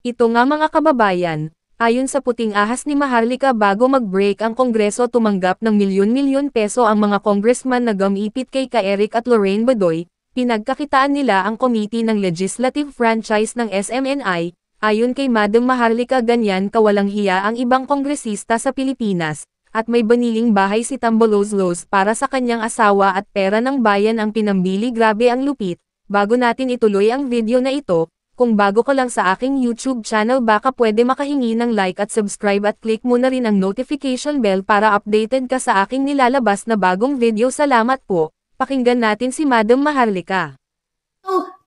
Ito nga mga kababayan, ayon sa puting ahas ni Maharlika bago mag-break ang Kongreso tumanggap ng milyon-milyon peso ang mga congressman na gumipit kay Ka-Eric at Lorraine Badoy, pinagkakitaan nila ang Committee ng Legislative Franchise ng SMNI, ayon kay Madam Maharlika ganyan kawalang hiya ang ibang kongresista sa Pilipinas, at may baniling bahay si Tambaloslos para sa kanyang asawa at pera ng bayan ang pinambili grabe ang lupit. Bago natin ituloy ang video na ito, kung bago ka lang sa aking YouTube channel baka pwede makahingi ng like at subscribe at click mo na rin ang notification bell para updated ka sa aking nilalabas na bagong video. Salamat po. Pakinggan natin si Madam Maharlika.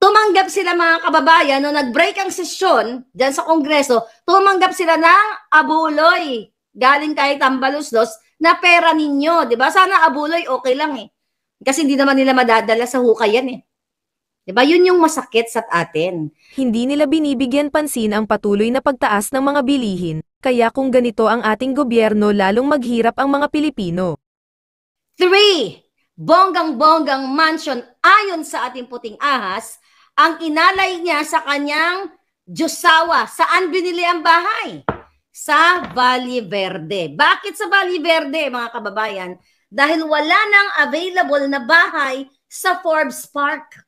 Tumanggap sila mga kababayan, no, nag-break ang sesyon dyan sa Kongreso, tumanggap sila ng abuloy galing kay Tambaloslos na pera ninyo, di ba? Sana abuloy okay lang eh. Kasi hindi naman nila madadala sa hukay yan eh. Diba? Yun yung masakit sa atin. Hindi nila binibigyan pansin ang patuloy na pagtaas ng mga bilihin, kaya kung ganito ang ating gobyerno lalong maghirap ang mga Pilipino. 3. Bonggang-bonggang mansion ayon sa ating puting ahas, ang inalay niya sa kanyang Diyosawa. Saan binili ang bahay? Sa Valle Verde. Bakit sa Valle Verde, mga kababayan? Dahil wala nang available na bahay sa Forbes Park.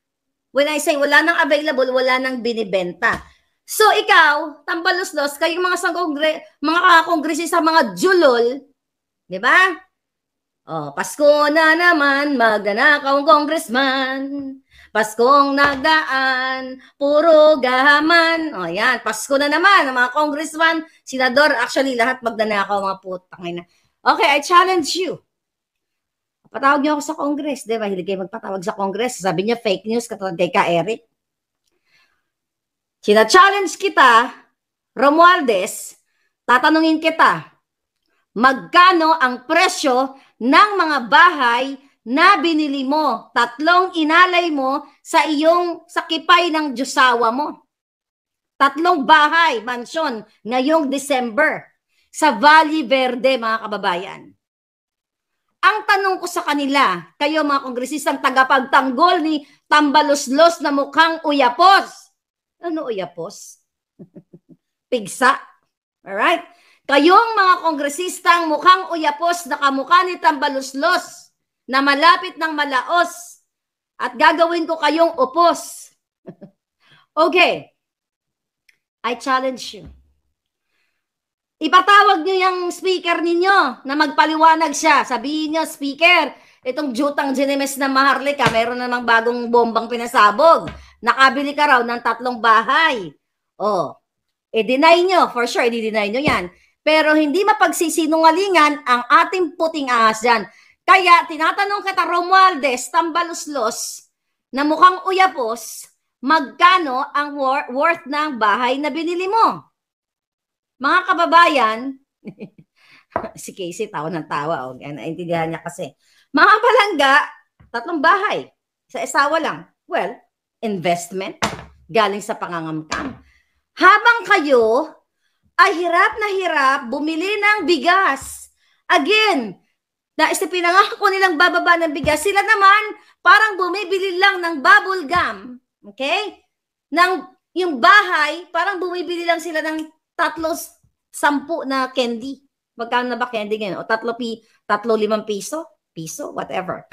When I say wala nang available, wala nang binibenta. So ikaw, Tambaloslos, kayong mga kongresista, mga julol, di ba? Oh, Pasko na naman, magnanakaw ang congressman. Paskong nagdaan, puro gahaman. O yan, Pasko na naman, ang mga congressman, senador, actually lahat magnanakaw mga putang ina. Okay, I challenge you. Patawag niyo ako sa Congress, di ba? Hilig kayo magpatawag sa Congress. Sabi niya fake news katulad kay Ka-Eric. Sina-challenge kita, Romualdez, tatanungin kita, magkano ang presyo ng mga bahay na binili mo, 3 inalay mo sa iyong sakipay ng Diyosawa mo? 3 bahay, mansyon, ngayong December, sa Valle Verde, mga kababayan. Ang tanong ko sa kanila, kayo mga kongresistang tagapagtanggol ni Tambaloslos na mukhang uyapos. Ano uyapos? Pigsa. Alright? Kayong mga kongresistang mukhang uyapos na kamukha ni Tambaloslos na malapit ng malaos at gagawin ko kayong upos. Okay. I challenge you. Ipatawag nyo yung speaker ninyo na magpaliwanag siya. Sabihin nyo, speaker, itong jutang Ginemes na Maharlika, meron namang bagong bombang pinasabog. Nakabili ka raw ng 3 bahay. Oh, i-deny nyo. For sure, i-deny nyo yan. Pero hindi mapagsisinungalingan ang ating puting ahas dyan. Kaya, tinatanong kita, Romualdez, Tambaloslos, na mukhang uyapos, magkano ang worth ng bahay na binili mo? Mga kababayan, si Casey tawa ng tawa, oh, naintindihan niya kasi. Mga palangga, 3 bahay, sa asawa lang. Well, investment, galing sa pangangamkam. Habang kayo ay hirap na hirap bumili ng bigas. Again, pinangako nilang bababa ng bigas, sila naman parang bumibili lang ng bubble gum. Okay? Yung bahay, parang bumibili lang sila ng 10 na candy. Magkano na ba candy ngayon? O 5 piso, whatever.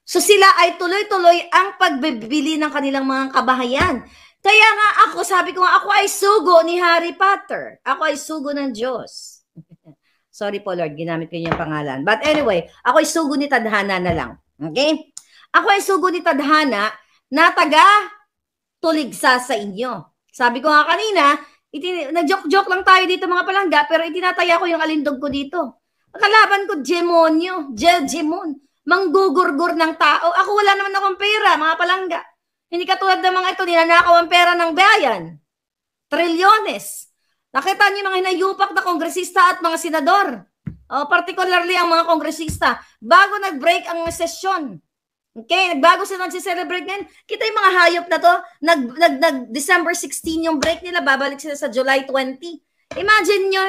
So sila ay tuloy-tuloy ang pagbibili ng kanilang mga kabahayan. Kaya nga ako, sabi ko nga, ako ay sugo ni Harry Potter. Ako ay sugo ng Diyos. Sorry po Lord, ginamit ko yung pangalan. But anyway, ako ay sugo ni Tadhana na lang. Okay? Ako ay sugo ni Tadhana na taga-tuligsa sa inyo. Sabi ko nga kanina, nag-joke-joke lang tayo dito mga palangga, pero itinataya ko yung alindog ko dito. Kalaban ko, demonyo, Jelgemon, manggugurgur ng tao. Ako wala naman akong pera, mga palangga. Hindi katulad ng mga ito, ninanakaw ang pera ng bayan. Trilyones. Nakita niyo mga hinayupak na kongresista at mga senador. Particularly ang mga kongresista. Bago nag-break ang sesyon. Okay, nagbago sila nag-celebrate ngayon. Kita yung mga hayop na to, nag-December 16 yung break nila, babalik sila sa July 20. Imagine nyo,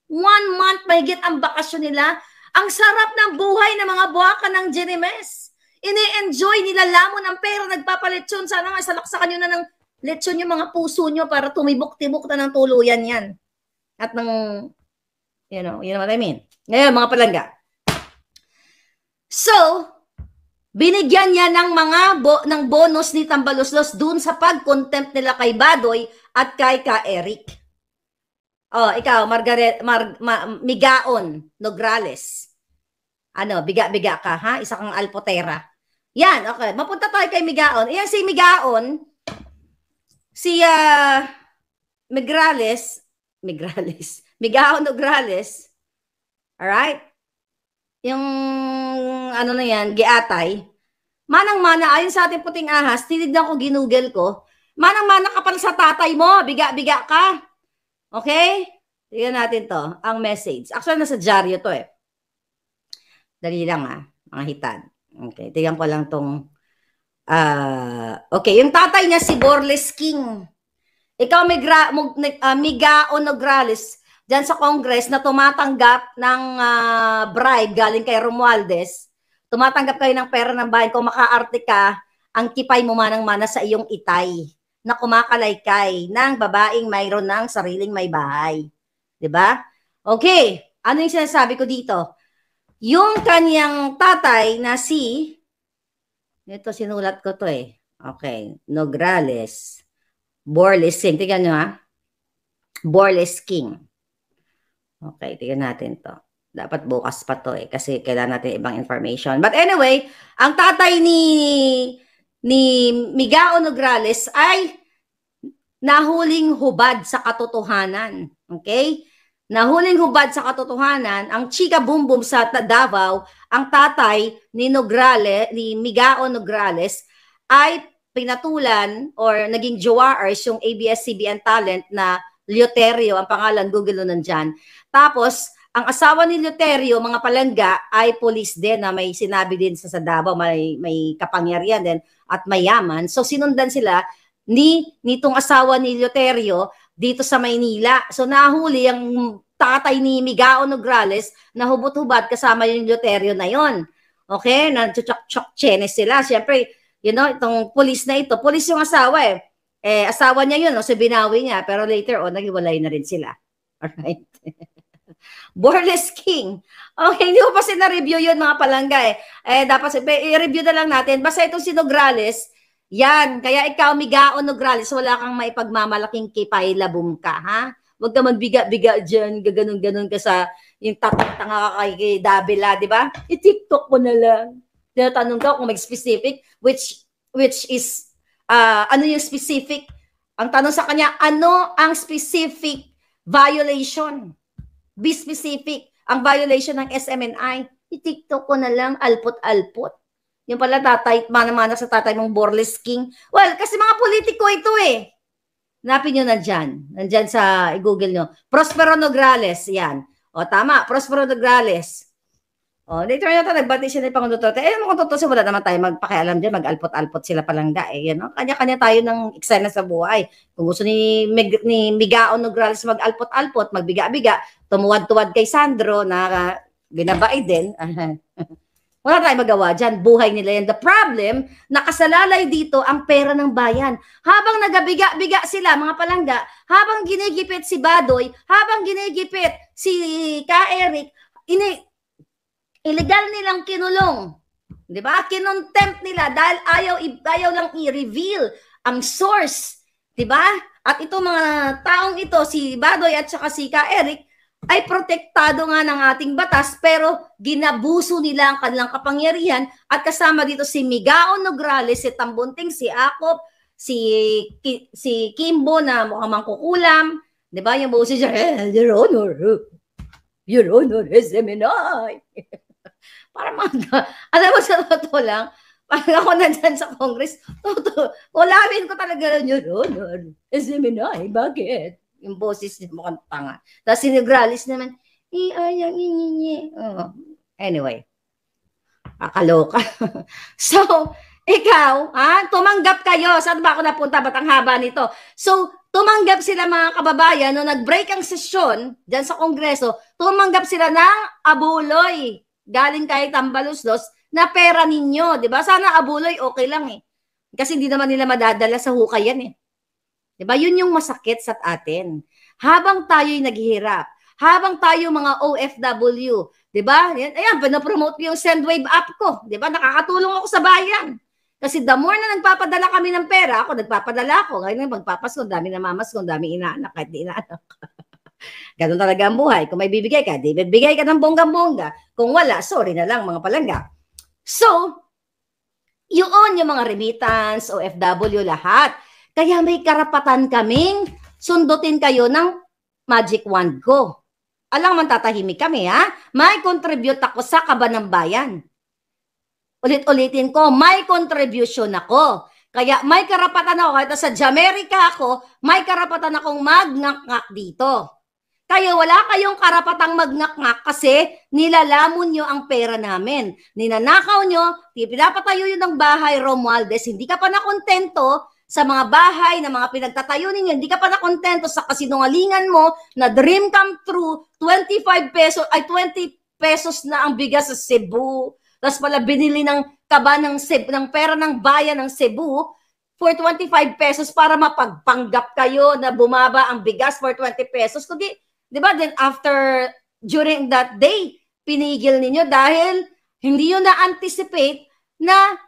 1 month mahigit ang bakasyon nila. Ang sarap ng buhay ng mga buwaka ng Ginemes. Ini-enjoy nila lamon ang pera, nagpapalitsyon. Sana nga, salaksakan nyo na ng lechon yung mga puso nyo para tumibok-tibok na ng tuluyan yan. At ng, you know what I mean. Ngayon, mga palangga. So, binigyan niya ng mga ng bonus ni Tambaloslos dun sa pag-contempt nila kay Badoy at kay Ka Eric. Oh, ikaw, Migaon Nograles. Ano, biga-biga ka, ha? Isa kang alpotera. Yan, okay. Mapunta tayo kay Migaon. Ayan si Migaon, si Migaon Nograles. Alright? Yung, ano na yan, giatay. Manang-mana, ayon sa ating puting ahas, tinignan ko, ginugel ko, manang-mana ka pala sa tatay mo, biga-biga ka. Okay? Tignan natin to, ang message. Actually, nasa dyaryo to eh. Dali lang mga hitad. Okay, tignan ko lang tong, okay, yung tatay niya si Borles King. Ikaw, Migaon Nograles, dyan sa Congress na tumatanggap ng bribe galing kay Romualdez, tumatanggap kayo ng pera ng bayan, kung makaarte ka, ang kipay mo manang-mana sa iyong itay na kumakalaykay ng babaeng mayroon ng sariling may bahay. 'Di ba? Okay, ano yung sinasabi ko dito? Yung kanyang tatay na si, ito sinulat ko to eh. Okay, Nograles, Borles King. Tignan nyo Borles King. Okay, tignan natin to. Dapat bukas pa to eh, kasi kailangan natin ibang information. But anyway, ang tatay ni Migaon Nograles ay nahuling hubad sa katotohanan. Okay? Nahuling hubad sa katotohanan, ang chika bumbum sa Davao, ang tatay ni Migaon Nograles ay pinatulan or naging jowaers yung ABS-CBN talent na Leoterio, ang pangalan, Google nun nandyan. Tapos, ang asawa ni Leoterio, mga palangga, ay police din na may sinabi din sa Davao, may kapangyarihan din at mayaman. So, sinundan sila nitong asawa ni Leoterio dito sa Maynila. So, nahuli ang tatay ni Migaon Nograles na hubot-hubad kasama yung Leoterio na yon. Okay? Nanchuchok-chok chenes sila. Siyempre, itong police na ito, police yung asawa eh. Asawa niya yun, so binawi niya. Pero later on, naghiwalay na rin sila. Alright? Borles King. Okay, hindi ko pa sina-review yun mga palangga eh. Dapat i-review na lang natin. Basta itong si Nograles, yan. Kaya ikaw, Migaon Nograles, wala kang maipagmamalaking kipay labong ka, ha? Huwag ka magbiga-biga dyan, gaganon-ganon ka sa yung tatang-tanga ka kay Davila, di ba? I-TikTok mo na lang. Tinatanong ka kung mag-specific, which is, ano yung specific? Ang tanong sa kanya, ano ang specific violation? Be specific. Ang violation ng SMNI, i-TikTok ko na lang, alpot-alpot. Yung pala tatay, mana-mana sa tatay mong Borles King. Well, kasi mga politiko ito eh. Hanapin nyo na dyan. Nandyan sa, i-google nyo. Prospero Nograles, yan. O, tama, Prospero Nograles. O, later na ito, nagbati siya ni Pangulo Duterte. Kung tutusin, wala naman tayo magpakialam dyan, mag-alpot-alpot sila palangga eh. Yan, no? Kanya-kanya tayo ng eksena sa buhay. Kung gusto ni Migaon Nograles mag-alpot-alpot, magbiga-biga, tumuwad-tuwad kay Sandro na binabay din. Wala tayong magawa dyan. Buhay nila yan. The problem, nakasalalay dito ang pera ng bayan. Habang nagabiga-biga sila, mga palangga, habang ginigipit si Badoy, habang ginigipit si Ka Eric, illegal nilang kinulong. Diba? Kinontempt nila dahil ayaw lang i-reveal ang source. Diba? At itong mga taong ito, si Badoy at saka si Ka Eric, ay protektado nga ng ating batas pero ginabuso nila ang kanilang kapangyarihan at kasama dito si Migaon Nograles, si Tambunting, si Akop, si Kimbo na mukhang mangkukulam, 'di ba? Yung boses niya, Your Honor, SMNI. Para alam mo sa totoo lang, parang ako nandyan sa Congress, ulamin ko talaga, Your Honor, SMNI, bakit? Yung boses niya mukhang tanga. Tapos si Nograles naman, anyway, kakaloka. So, ikaw, tumanggap kayo. Saan ba ako napunta? Ba't ang haba nito? So, tumanggap sila mga kababayan, no, nag-break ang sesyon dyan sa Kongreso, tumanggap sila ng abuloy galing kay Tambaloslos na pera ninyo, di ba? Sana abuloy okay lang eh. Kasi hindi naman nila madadala sa hukay yan eh. Diba? Yun yung masakit sa atin. Habang tayo'y naghihirap, habang tayo mga OFW, diba? Ayan, pinapromote ko yung Sendwave app ko. Diba? Nakakatulong ako sa bayan. Kasi the more na nagpapadala kami ng pera, ako nagpapadala ako. Ngayon magpapasko, dami na mamasko, dami inaanak, kahit di inaanak. Ganun talaga ang buhay. Kung may bibigay ka, di bibigay ka ng bonggang-bongga. Kung wala, sorry na lang mga palangga. So, yun yung mga remittance, OFW, lahat. Kaya may karapatan kaming sundutin kayo ng magic wand ko. Alang man tatahimik kami, ha? May contribute ako sa Kaban ng Bayan. Ulit-ulitin ko, may contribution ako. Kaya may karapatan ako, kahit sa Jamaica ako, may karapatan akong magngak-ngak dito. Kaya wala kayong karapatang magngak-ngak kasi nilalamon nyo ang pera namin. Ninanakaw nyo, pinapatayo yun ng bahay, Romualdez, hindi ka pa nakontento sa mga bahay na mga pinagtatayo ninyo, hindi ka pa nakontento sa kasinungalingan mo na dream come true, 25 pesos, ay 20 pesos na ang bigas sa Cebu. Tapos pala binili ng kaba ng pera ng bayan ng Cebu for 25 pesos para mapagpanggap kayo na bumaba ang bigas for 20 pesos. Kundi, di ba, then after, during that day, pinigil ninyo dahil hindi nyo na-anticipate na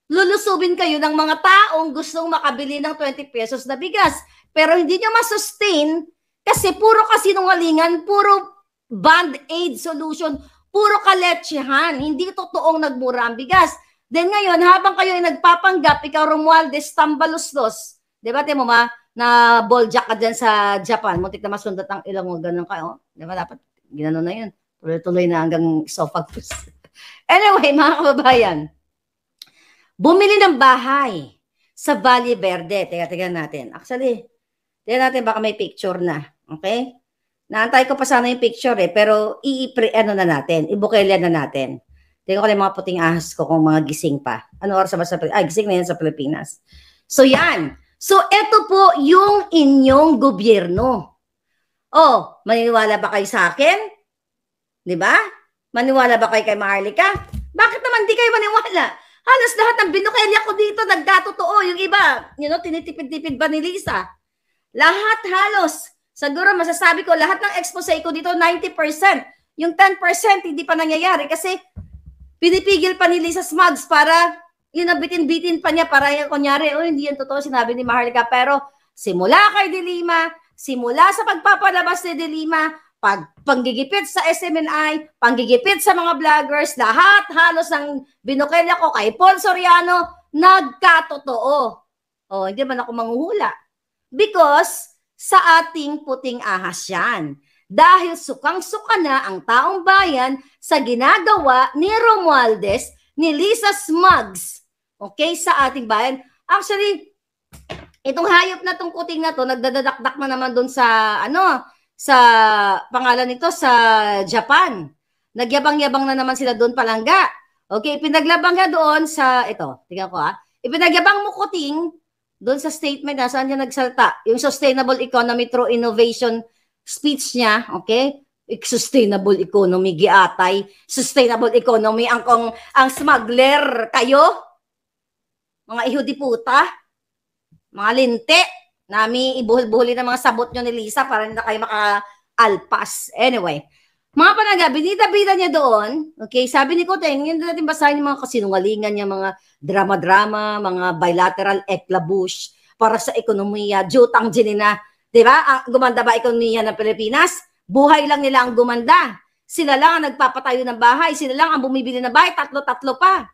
lulusubin kayo ng mga taong gustong makabili ng 20 pesos na bigas. Pero hindi nyo masustain kasi puro kasinungalingan, puro band-aid solution, puro kaletsehan, hindi totoong nagmura ang bigas. Then ngayon, habang kayo ay nagpapanggap, ikaw Romualdez, tambaluslos, di ba, mo ma, na balljack ka dyan sa Japan, muntik na masundat ang ilang mo, ganun kayo. Di ba, dapat, ginano na yun. Tuloy-tuloy na hanggang esophagus. Anyway, mga kababayan, bumili ng bahay sa Valle Verde. Teka natin. Actually, tingnan natin baka may picture na. Okay? Naantay ko pa sana yung picture pero ano na natin, ibukelya na natin. Tingnan ko lang mga puting ahas ko kung mga gising pa. Ano oras ba sa Pilipinas? Gising na yan sa Pilipinas. So yan. So ito po yung inyong gobyerno. Oh, maniniwala ba kayo sa akin? Di ba? Maniwala ba kayo kay Maharlika? Bakit naman di kayo maniwala? Halos lahat ng binukelya ko dito nagkatotoo. Yung iba, tinitipid-tipid ba ni Lisa? Lahat halos. Siguro masasabi ko, lahat ng expose ko dito, 90%. Yung 10% hindi pa nangyayari kasi pinipigil pa ni Lisa Smugs para yun nabitin-bitin pa niya para yung kunyari, hindi yan totoo sinabi ni Maharlika. Pero simula kay De Lima, simula sa pagpapalabas ni De Lima, panggigipit sa SMNI, panggigipit sa mga vloggers, lahat halos ng binukelya ko kay Paul Soriano, nagkatotoo. Oh, hindi man ako manghuhula. Because sa ating puting ahas yan. Dahil sukang-suka na ang taong bayan sa ginagawa ni Romualdez, ni Lisa Smugs, okay, sa ating bayan. Actually, itong hayop na tong kuting na to, nagdadadakdak na naman doon sa, sa pangalan nito, sa Japan. Nagyabang-yabang na naman sila doon palangga. Okay, pinaglabang nga doon sa, ito, tingnan ko ipinagyabang mo kuting, doon sa statement, saan niya nagsalta? Yung sustainable economy through innovation speech niya, okay? Sustainable economy, giatay. Sustainable economy, ang smuggler kayo? Mga ihudi puta? Mga linte? Nami ibuhol-buhuli ng mga sabot nyo ni Lisa para hindi na kayo maka-alpas. Anyway, mga panaga, binida-bida niya doon, okay, sabi ni Koteng, yun natin basahin yung mga kasinungalingan niya, mga drama-drama, mga bilateral eklabush para sa ekonomiya, jutang ginina, di ba? Gumanda ba ekonomiya ng Pilipinas? Buhay lang nila ang gumanda. Sila lang ang nagpapatayo ng bahay, sila lang ang bumibili ng bahay, tatlo-tatlo pa.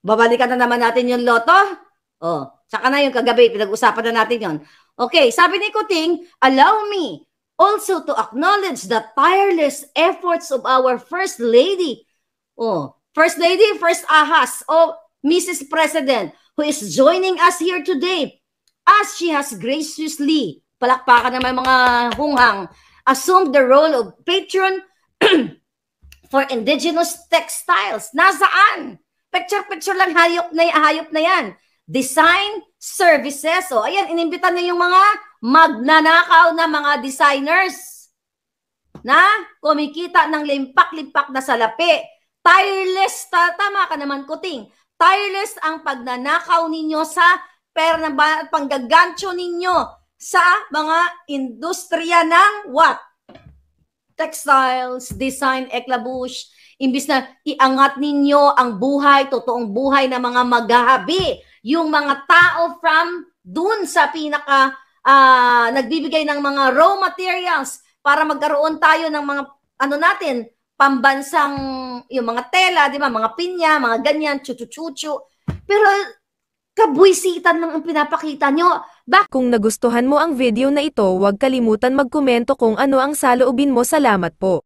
Babalikan na naman natin yung loto. Oh, saka na yung kagabi, pinag-usapan na natin yon. Okay, sabi ni Kuting, allow me also to acknowledge the tireless efforts of our First Lady. Oh, First Lady, First Ahas, Mrs. President, who is joining us here today as she has graciously, palakpakan naman mga hunghang, assumed the role of patron for indigenous textiles. Nasaan? Picture-picture lang, hayop na yan. Design services. So, ayan, inimbitan niya yung mga magnanakaw na mga designers na kumikita ng limpak-limpak na salapi. Tireless, tama ka naman, Kuting. Tireless ang pagnanakaw ninyo sa pera ng bayan at panggagancho ninyo sa mga industriya ng what? Textiles, design, eklabush. Imbis na iangat ninyo ang buhay, totoong buhay ng mga maghahabi, yung mga tao from dun sa pinaka nagbibigay ng mga raw materials para magkaroon tayo ng mga ano natin, pambansang yung mga tela, di ba, mga pinya, mga ganyan, chuchu-chuchu. Pero kabuisitan lang ang pinapakita nyo. Kung nagustuhan mo ang video na ito, huwag kalimutan magkomento kung ano ang saloobin mo. Salamat po.